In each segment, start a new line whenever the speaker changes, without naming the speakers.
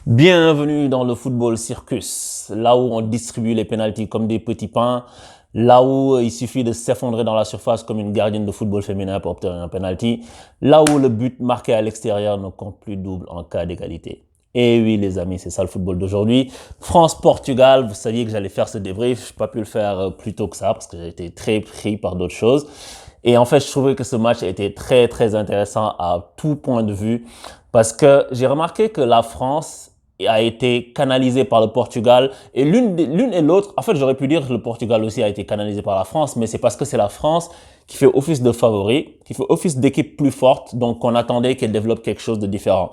Bienvenue dans le football circus, là où on distribue les pénaltys comme des petits pains, là où il suffit de s'effondrer dans la surface comme une gardienne de football féminin pour obtenir un penalty, là où le but marqué à l'extérieur ne compte plus double en cas d'égalité. Et oui les amis, c'est ça le football d'aujourd'hui. France-Portugal, vous saviez que j'allais faire ce débrief, je n'ai pas pu le faire plus tôt que ça parce que j'ai été très pris par d'autres choses. Et en fait, je trouvais que ce match a été très intéressant à tout point de vue parce que j'ai remarqué que la France a été canalisée par le Portugal et l'une et l'autre, en fait, j'aurais pu dire que le Portugal aussi a été canalisé par la France, mais c'est parce que c'est la France qui fait office de favori, qui fait office d'équipe plus forte, donc on attendait qu'elle développe quelque chose de différent.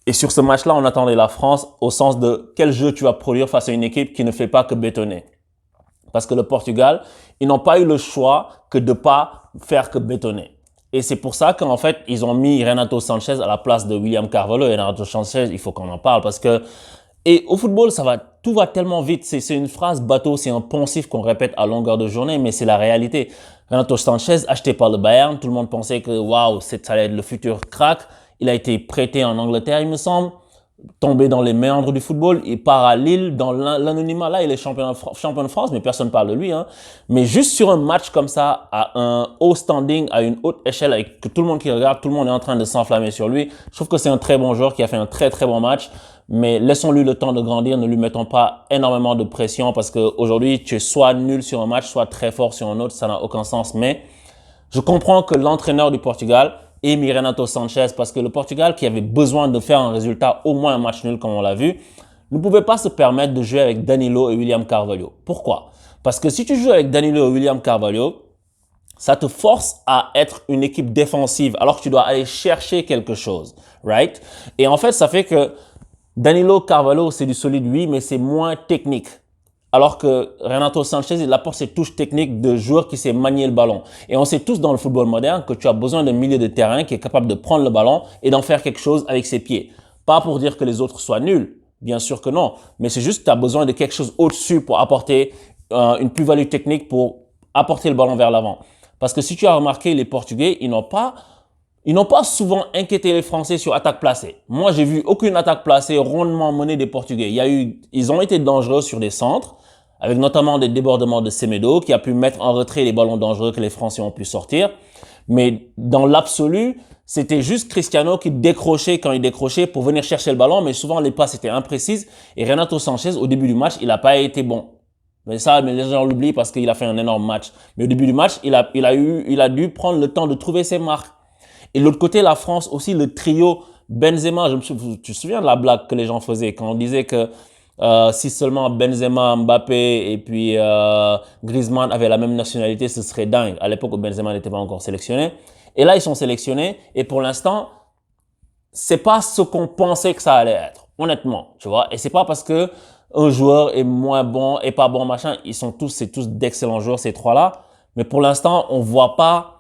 Et sur ce match-là, on attendait la France au sens de quel jeu tu vas produire face à une équipe qui ne fait pas que bétonner. Parce que le Portugal, ils n'ont pas eu le choix que de pas faire que bétonner. Et c'est pour ça qu'en fait, ils ont mis Renato Sanchez à la place de William Carvalho. Et Renato Sanchez, il faut qu'on en parle parce que, et au football, tout va tellement vite. C'est une phrase bateau, c'est un poncif qu'on répète à longueur de journée, mais c'est la réalité. Renato Sanchez, acheté par le Bayern, tout le monde pensait que, waouh, ça allait être le futur crack. Il a été prêté en Angleterre, il me semble, tombé dans les méandres du football, il part à Lille dans l'anonymat. Là, il est champion de France, mais personne ne parle de lui. Mais juste sur un match comme ça, à un haut standing, à une haute échelle, avec que tout le monde qui regarde, tout le monde est en train de s'enflammer sur lui. Je trouve que c'est un très bon joueur qui a fait un très bon match. Mais laissons-lui le temps de grandir, ne lui mettons pas énormément de pression parce qu'aujourd'hui, tu es soit nul sur un match, soit très fort sur un autre, ça n'a aucun sens. Mais je comprends que l'entraîneur du Portugal et Renato Sanchez, parce que le Portugal, qui avait besoin de faire un résultat, au moins un match nul comme on l'a vu, ne pouvait pas se permettre de jouer avec Danilo et William Carvalho. Pourquoi? Parce que si tu joues avec Danilo et William Carvalho, ça te force à être une équipe défensive alors que tu dois aller chercher quelque chose, right? Et en fait, ça fait que Danilo Carvalho, c'est du solide, oui, mais c'est moins technique. Alors que Renato Sanchez, il apporte ses touches techniques de joueur qui sait manier le ballon. Et on sait tous dans le football moderne que tu as besoin d'un milieu de terrain qui est capable de prendre le ballon et d'en faire quelque chose avec ses pieds. Pas pour dire que les autres soient nuls, bien sûr que non. Mais c'est juste que tu as besoin de quelque chose au-dessus pour apporter une plus-value technique pour apporter le ballon vers l'avant. Parce que si tu as remarqué, les Portugais, ils n'ont pas souvent inquiété les Français sur attaque placée. Moi, j'ai vu aucune attaque placée rondement menée des Portugais. Ils ont été dangereux sur des centres, avec notamment des débordements de Semedo, qui a pu mettre en retrait les ballons dangereux que les Français ont pu sortir. Mais dans l'absolu, c'était juste Cristiano qui décrochait quand il décrochait pour venir chercher le ballon, mais souvent les passes étaient imprécises. Et Renato Sanchez, au début du match, il n'a pas été bon. Mais les gens l'oublient parce qu'il a fait un énorme match. Mais au début du match, il a dû prendre le temps de trouver ses marques. Et de l'autre côté, la France aussi, le trio Benzema, tu te souviens de la blague que les gens faisaient quand on disait que si seulement Benzema, Mbappé et puis Griezmann avaient la même nationalité, ce serait dingue. À l'époque où Benzema n'était pas encore sélectionné. Et là, ils sont sélectionnés et pour l'instant, c'est pas ce qu'on pensait que ça allait être, honnêtement, tu vois. Et c'est pas parce que un joueur est moins bon et pas bon, machin. C'est tous d'excellents joueurs, ces trois-là. Mais pour l'instant, on voit pas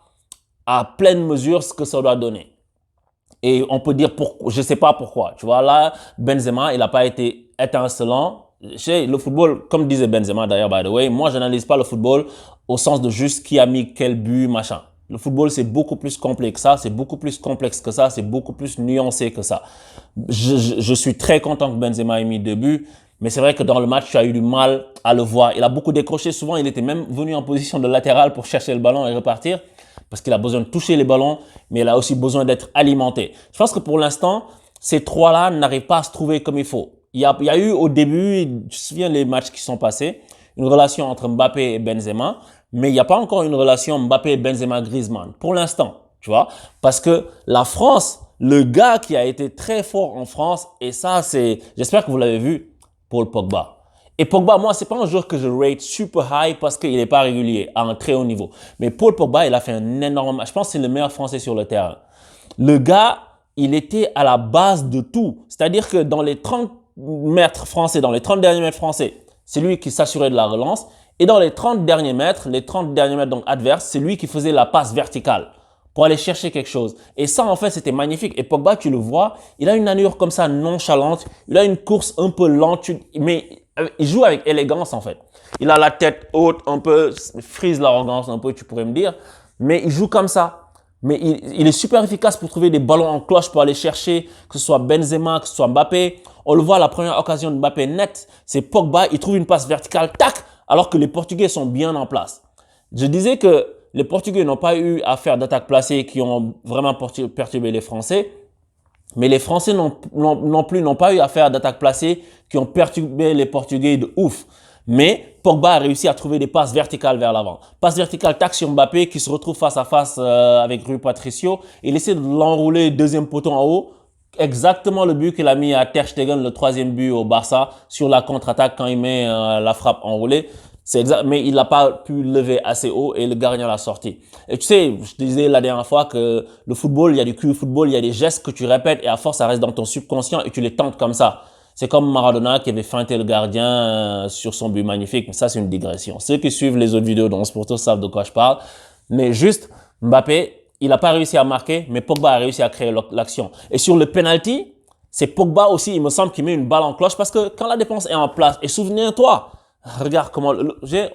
à pleine mesure ce que ça doit donner. Et on peut dire pourquoi, je sais pas pourquoi. Tu vois, là, Benzema, il n'a pas été étincelant. Le football, comme disait Benzema d'ailleurs, by the way, moi, je n'analyse pas le football au sens de juste qui a mis quel but, machin. Le football, c'est beaucoup plus complexe que ça, c'est beaucoup plus complexe que ça, c'est beaucoup plus nuancé que ça. Je suis très content que Benzema ait mis 2 buts, mais c'est vrai que dans le match, tu as eu du mal à le voir. Il a beaucoup décroché, souvent il était même venu en position de latéral pour chercher le ballon et repartir, parce qu'il a besoin de toucher les ballons, mais il a aussi besoin d'être alimenté. Je pense que pour l'instant, ces trois-là n'arrivent pas à se trouver comme il faut. Il y a eu au début, tu te souviens les matchs qui sont passés, une relation entre Mbappé et Benzema, mais il n'y a pas encore une relation Mbappé, Benzema, Griezmann, pour l'instant, tu vois, parce que la France, le gars qui a été très fort en France, et ça j'espère que vous l'avez vu, Paul Pogba. Et Pogba, moi, c'est pas un joueur que je rate super high parce qu'il n'est pas régulier à un très haut niveau. Mais Paul Pogba, il a fait un énorme match. Je pense que c'est le meilleur Français sur le terrain. Le gars, il était à la base de tout. C'est-à-dire que dans les 30 mètres français, dans les 30 derniers mètres français, c'est lui qui s'assurait de la relance. Et dans les 30 derniers mètres donc adverses, c'est lui qui faisait la passe verticale pour aller chercher quelque chose. Et ça, en fait, c'était magnifique. Et Pogba, tu le vois, il a une allure comme ça nonchalante. Il a une course un peu lente, mais il joue avec élégance, en fait. Il a la tête haute, un peu, frise l'arrogance, un peu, tu pourrais me dire. Mais il joue comme ça. Mais il est super efficace pour trouver des ballons en cloche pour aller chercher, que ce soit Benzema, que ce soit Mbappé. On le voit, la première occasion de Mbappé net, c'est Pogba, il trouve une passe verticale, tac, alors que les Portugais sont bien en place. Je disais que les Portugais n'ont pas eu à faire d'attaques placées qui ont vraiment perturbé les Français, mais les Français non plus n'ont pas eu à faire d'attaques placées qui ont perturbé les Portugais de ouf. Mais Pogba a réussi à trouver des passes verticales vers l'avant. Passe verticale, tac sur Mbappé qui se retrouve face à face avec Rui Patricio. Il essaie de l'enrouler deuxième poteau en haut. Exactement le but qu'il a mis à Ter Stegen, le troisième but au Barça, sur la contre-attaque quand il met la frappe enroulée. C'est exact, mais il n'a pas pu lever assez haut et le gardien l'a sorti. Et tu sais, je disais la dernière fois que le football, il y a du QI football, il y a des gestes que tu répètes et à force, ça reste dans ton subconscient et tu les tentes comme ça. C'est comme Maradona qui avait feinté le gardien sur son but magnifique. Mais ça, c'est une digression. Ceux qui suivent les autres vidéos dans Sporto savent de quoi je parle. Mais juste, Mbappé, il n'a pas réussi à marquer, mais Pogba a réussi à créer l'action. Et sur le penalty, c'est Pogba aussi, il me semble, qui met une balle en cloche parce que quand la défense est en place, et souviens-toi, regarde comment,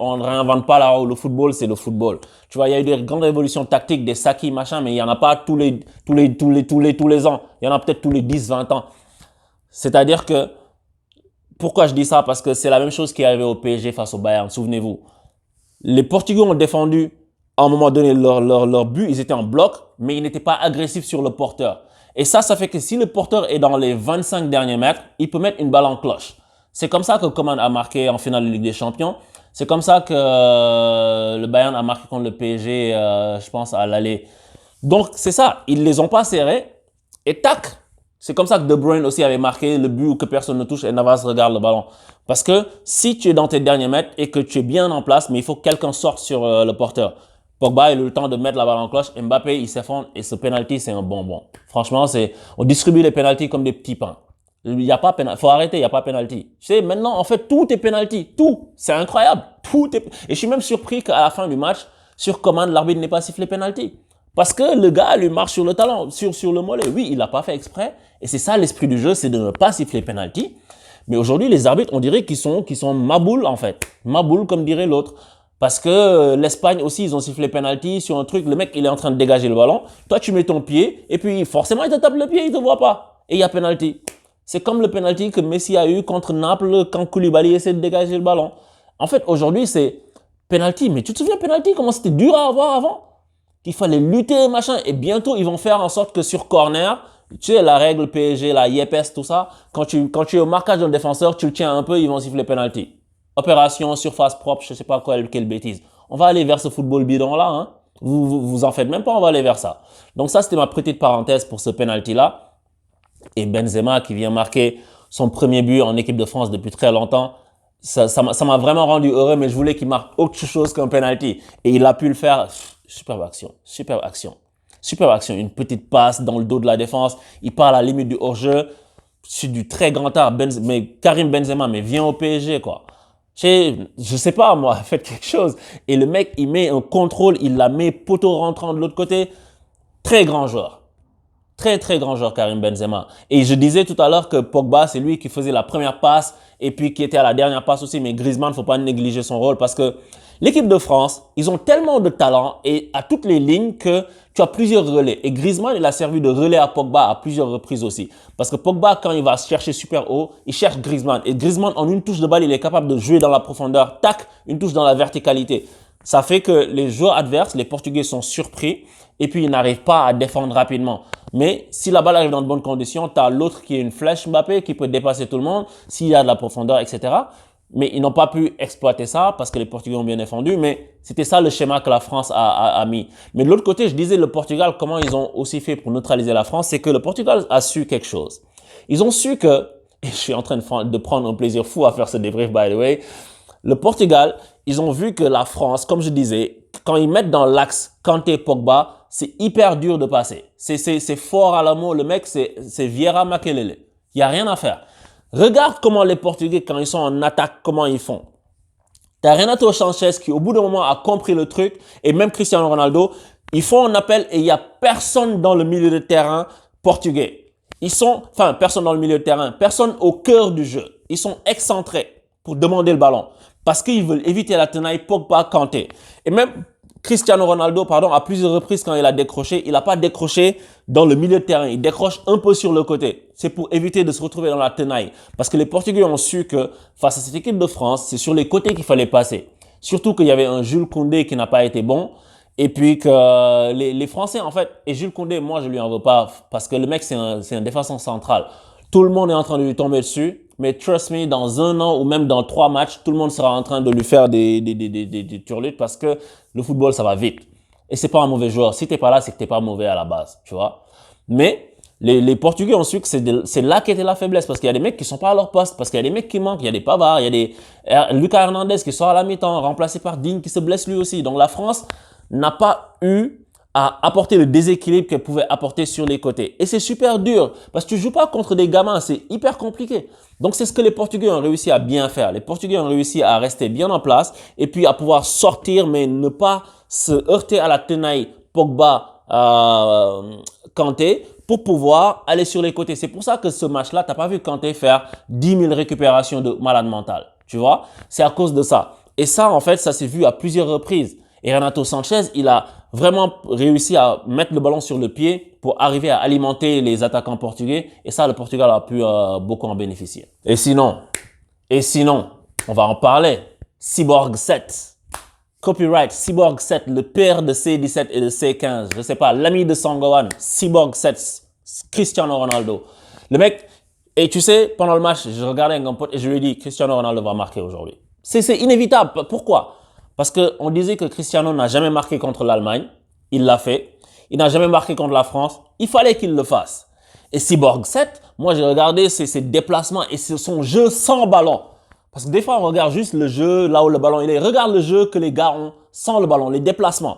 on ne réinvente pas là-haut, le football, c'est le football. Tu vois, il y a eu des grandes révolutions tactiques, des Saki, machin, mais il n'y en a pas tous les ans. Il y en a peut-être tous les 10, 20 ans. C'est-à-dire que, pourquoi je dis ça? Parce que c'est la même chose qui est arrivé au PSG face au Bayern, souvenez-vous. Les Portugais ont défendu, à un moment donné, leur but, ils étaient en bloc, mais ils n'étaient pas agressifs sur le porteur. Et ça fait que si le porteur est dans les 25 derniers mètres, il peut mettre une balle en cloche. C'est comme ça que Coman a marqué en finale de Ligue des Champions. C'est comme ça que le Bayern a marqué contre le PSG, je pense, à l'aller. Donc, c'est ça. Ils les ont pas serrés. Et tac! C'est comme ça que De Bruyne aussi avait marqué le but où que personne ne touche et Navas regarde le ballon. Parce que si tu es dans tes derniers mètres et que tu es bien en place, mais il faut que quelqu'un sorte sur le porteur. Pogba, il a eu le temps de mettre la balle en cloche. Mbappé, il s'effondre et ce penalty, c'est un bonbon. Franchement, on distribue les penalties comme des petits pains. Il n'y a pas penalty. Faut arrêter, il n'y a pas penalty. Tu sais, maintenant, en fait, tout est penalty. Tout. C'est incroyable. Et je suis même surpris qu'à la fin du match, sur commande, l'arbitre n'ait pas sifflé penalty. Parce que le gars lui marche sur le talon, sur le mollet. Oui, il l'a pas fait exprès. Et c'est ça l'esprit du jeu, c'est de ne pas siffler penalty. Mais aujourd'hui, les arbitres, on dirait qu'ils sont maboules, en fait. Maboules, comme dirait l'autre. Parce que l'Espagne aussi, ils ont sifflé penalty sur un truc. Le mec, il est en train de dégager le ballon. Toi, tu mets ton pied. Et puis, forcément, il te tape le pied, il te voit pas. Et il y a penalty. C'est comme le penalty que Messi a eu contre Naples quand Koulibaly essaie de dégager le ballon. En fait, aujourd'hui, c'est penalty. Mais tu te souviens penalty, comment c'était dur à avoir avant? Qu'il fallait lutter, machin. Et bientôt, ils vont faire en sorte que sur corner, tu sais, la règle PSG, la YEPES, tout ça, quand tu es au marquage d'un défenseur, tu le tiens un peu, ils vont siffler penalty. Opération, surface propre, je sais pas quelle bêtise. On va aller vers ce football bidon-là, hein. Vous en faites même pas, on va aller vers ça. Donc ça, c'était ma petite parenthèse pour ce penalty-là. Et Benzema qui vient marquer son premier but en équipe de France depuis très longtemps. Ça m'a vraiment rendu heureux, mais je voulais qu'il marque autre chose qu'un penalty. Et il a pu le faire. Superbe action, superbe action. Superbe action, une petite passe dans le dos de la défense. Il part à la limite du hors-jeu. C'est du très grand art. Mais Karim Benzema, mais viens au PSG, quoi. Je sais pas, moi, faites quelque chose. Et le mec, il met un contrôle, il la met poteau rentrant de l'autre côté. Très grand joueur. Très, très grand joueur, Karim Benzema. Et je disais tout à l'heure que Pogba, c'est lui qui faisait la première passe et puis qui était à la dernière passe aussi. Mais Griezmann, faut pas négliger son rôle parce que l'équipe de France, ils ont tellement de talent et à toutes les lignes que tu as plusieurs relais. Et Griezmann, il a servi de relais à Pogba à plusieurs reprises aussi. Parce que Pogba, quand il va chercher super haut, il cherche Griezmann. Et Griezmann, en une touche de balle, il est capable de jouer dans la profondeur. Tac, une touche dans la verticalité. Ça fait que les joueurs adverses, les Portugais, sont surpris et puis ils n'arrivent pas à défendre rapidement. Mais si la balle arrive dans de bonnes conditions, tu as l'autre qui est une flèche Mbappé qui peut dépasser tout le monde s'il y a de la profondeur, etc. Mais ils n'ont pas pu exploiter ça parce que les Portugais ont bien défendu. Mais c'était ça le schéma que la France a mis. Mais de l'autre côté, je disais le Portugal, comment ils ont aussi fait pour neutraliser la France, c'est que le Portugal a su quelque chose. Ils ont su que, et je suis en train de prendre un plaisir fou à faire ce débrief, by the way, le Portugal, ils ont vu que la France, comme je disais, quand ils mettent dans l'axe Kanté, Pogba, c'est hyper dur de passer. C'est fort à l'amour. Le mec, c'est Vieira Makelele. Il n'y a rien à faire. Regarde comment les Portugais, quand ils sont en attaque, comment ils font. T'as Renato Sanchez qui, au bout d'un moment, a compris le truc. Et même Cristiano Ronaldo, ils font un appel et il n'y a personne dans le milieu de terrain portugais. Personne dans le milieu de terrain, personne au cœur du jeu. Ils sont excentrés pour demander le ballon. Parce qu'ils veulent éviter la tenaille Pogba, Kanté. Et même Cristiano Ronaldo, pardon, à plusieurs reprises quand il a décroché, il n'a pas décroché dans le milieu de terrain. Il décroche un peu sur le côté. C'est pour éviter de se retrouver dans la tenaille. Parce que les Portugais ont su que face à cette équipe de France, c'est sur les côtés qu'il fallait passer. Surtout qu'il y avait un Jules Koundé qui n'a pas été bon. Et puis que les Français, en fait, et Jules Koundé, moi, je lui en veux pas parce que le mec, c'est un défenseur central. Tout le monde est en train de lui tomber dessus. Mais trust me, dans un an ou même dans 3 matchs, tout le monde sera en train de lui faire des turlutes parce que le football, ça va vite. Et c'est pas un mauvais joueur. Si t'es pas là, c'est que t'es pas mauvais à la base, tu vois. Mais les Portugais ont su que c'est là qu'était la faiblesse parce qu'il y a des mecs qui sont pas à leur poste, parce qu'il y a des mecs qui manquent, il y a des Pavard, il y a des Lucas Hernandez qui sort à la mi-temps, remplacé par Digne qui se blesse lui aussi. Donc la France n'a pas eu à apporter le déséquilibre qu'elle pouvait apporter sur les côtés. Et c'est super dur parce que tu joues pas contre des gamins, c'est hyper compliqué. Donc c'est ce que les Portugais ont réussi à bien faire. Les Portugais ont réussi à rester bien en place et puis à pouvoir sortir mais ne pas se heurter à la tenaille Pogba, Kanté pour pouvoir aller sur les côtés. C'est pour ça que ce match-là, t'as pas vu Kanté faire 10 000 récupérations de malade mental. Tu vois? C'est à cause de ça. Et ça, en fait, ça s'est vu à plusieurs reprises. Et Renato Sanchez, il a vraiment réussi à mettre le ballon sur le pied pour arriver à alimenter les attaquants portugais. Et ça, le Portugal a pu beaucoup en bénéficier. Et sinon, on va en parler. Cyborg 7. Copyright, Cyborg 7, le père de C17 et de C15. Je sais pas, l'ami de Sangohan. Cyborg 7, Cristiano Ronaldo. Le mec, et tu sais, pendant le match, je regardais un pote et je lui ai dit, Cristiano Ronaldo va marquer aujourd'hui. C'est inévitable. Pourquoi? Parce qu'on disait que Cristiano n'a jamais marqué contre l'Allemagne. Il l'a fait. Il n'a jamais marqué contre la France. Il fallait qu'il le fasse. Et Cyborg 7, moi j'ai regardé ses déplacements et son jeu sans ballon. Parce que des fois on regarde juste le jeu, là où le ballon il est. Regarde le jeu que les gars ont sans le ballon, les déplacements.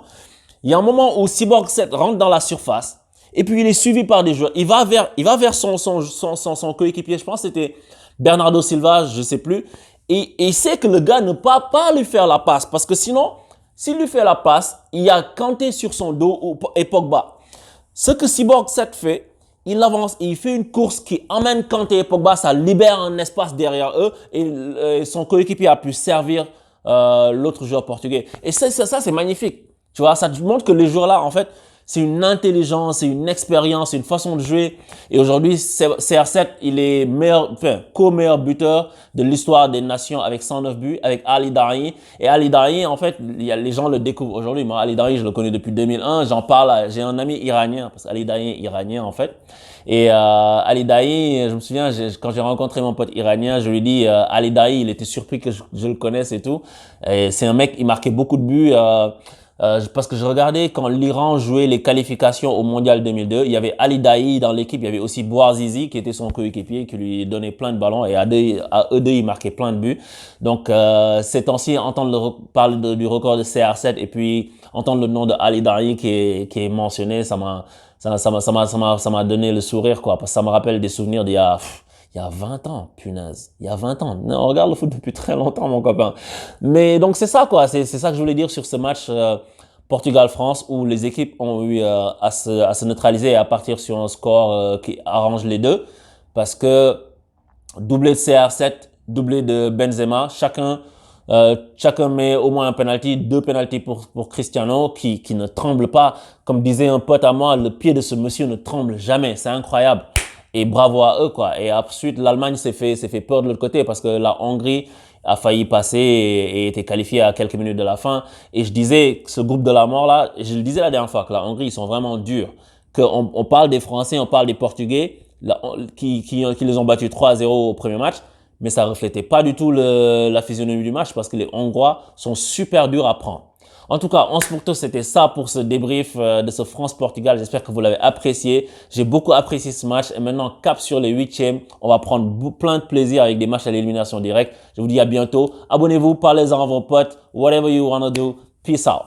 Il y a un moment où Cyborg 7 rentre dans la surface et puis il est suivi par des joueurs. Il va vers son coéquipier. Je pense que c'était Bernardo Silva, je sais plus. Et il sait que le gars ne peut pas lui faire la passe. Parce que sinon, s'il lui fait la passe, il y a Kanté sur son dos et Pogba. Ce que Cyborg 7 fait, il avance et il fait une course qui emmène Kanté et Pogba. Ça libère un espace derrière eux. Et son coéquipier a pu servir l'autre joueur portugais. Et ça c'est magnifique. Tu vois, ça te montre que les joueurs là, en fait, c'est une intelligence, c'est une expérience, c'est une façon de jouer. Et aujourd'hui, CR7, il est co-meilleur buteur de l'histoire des nations avec 109 buts, avec Ali Daei. Et Ali Daei, en fait, les gens le découvrent aujourd'hui. Moi, Ali Daei, je le connais depuis 2001. J'en parle, j'ai un ami iranien, parce qu'Ali Daei est iranien, en fait. Et Ali Daei, je me souviens, quand j'ai rencontré mon pote iranien, je lui ai dit, Ali Daei, il était surpris que je le connaisse et tout. Et c'est un mec, il marquait beaucoup de buts. Parce que je regardais quand l'Iran jouait les qualifications au Mondial 2002, il y avait Ali Daei dans l'équipe, il y avait aussi Bouazizi qui était son coéquipier, qui lui donnait plein de ballons et à eux deux, ils marquaient plein de buts. Donc ces temps-ci, entendre parler du record de CR7 et puis entendre le nom de Ali Daei qui est mentionné, ça m'a donné le sourire quoi, parce que ça me rappelle des souvenirs d'il y a 20 ans, punaise. Il y a 20 ans. On regarde le foot depuis très longtemps, mon copain. Mais donc, c'est ça, quoi. C'est ça que je voulais dire sur ce match Portugal-France où les équipes ont eu à se neutraliser et à partir sur un score qui arrange les deux. Parce que doublé de CR7, doublé de Benzema, chacun met au moins un penalty, 2 penalties pour Cristiano qui ne tremble pas. Comme disait un pote à moi, le pied de ce monsieur ne tremble jamais. C'est incroyable. Et bravo à eux, quoi. Et ensuite, l'Allemagne s'est fait peur de l'autre côté parce que la Hongrie a failli passer et était qualifiée à quelques minutes de la fin. Et je disais, ce groupe de la mort là, je le disais la dernière fois, que la Hongrie, ils sont vraiment durs. On parle des Français, on parle des Portugais, qui les ont battus 3-0 au premier match. Mais ça reflétait pas du tout la physionomie du match parce que les Hongrois sont super durs à prendre. En tout cas, 11 pour tous, c'était ça pour ce débrief de ce France-Portugal. J'espère que vous l'avez apprécié. J'ai beaucoup apprécié ce match. Et maintenant, cap sur les 8e. On va prendre plein de plaisir avec des matchs à l'élimination directe. Je vous dis à bientôt. Abonnez-vous, parlez-en à vos potes. Whatever you wanna do. Peace out.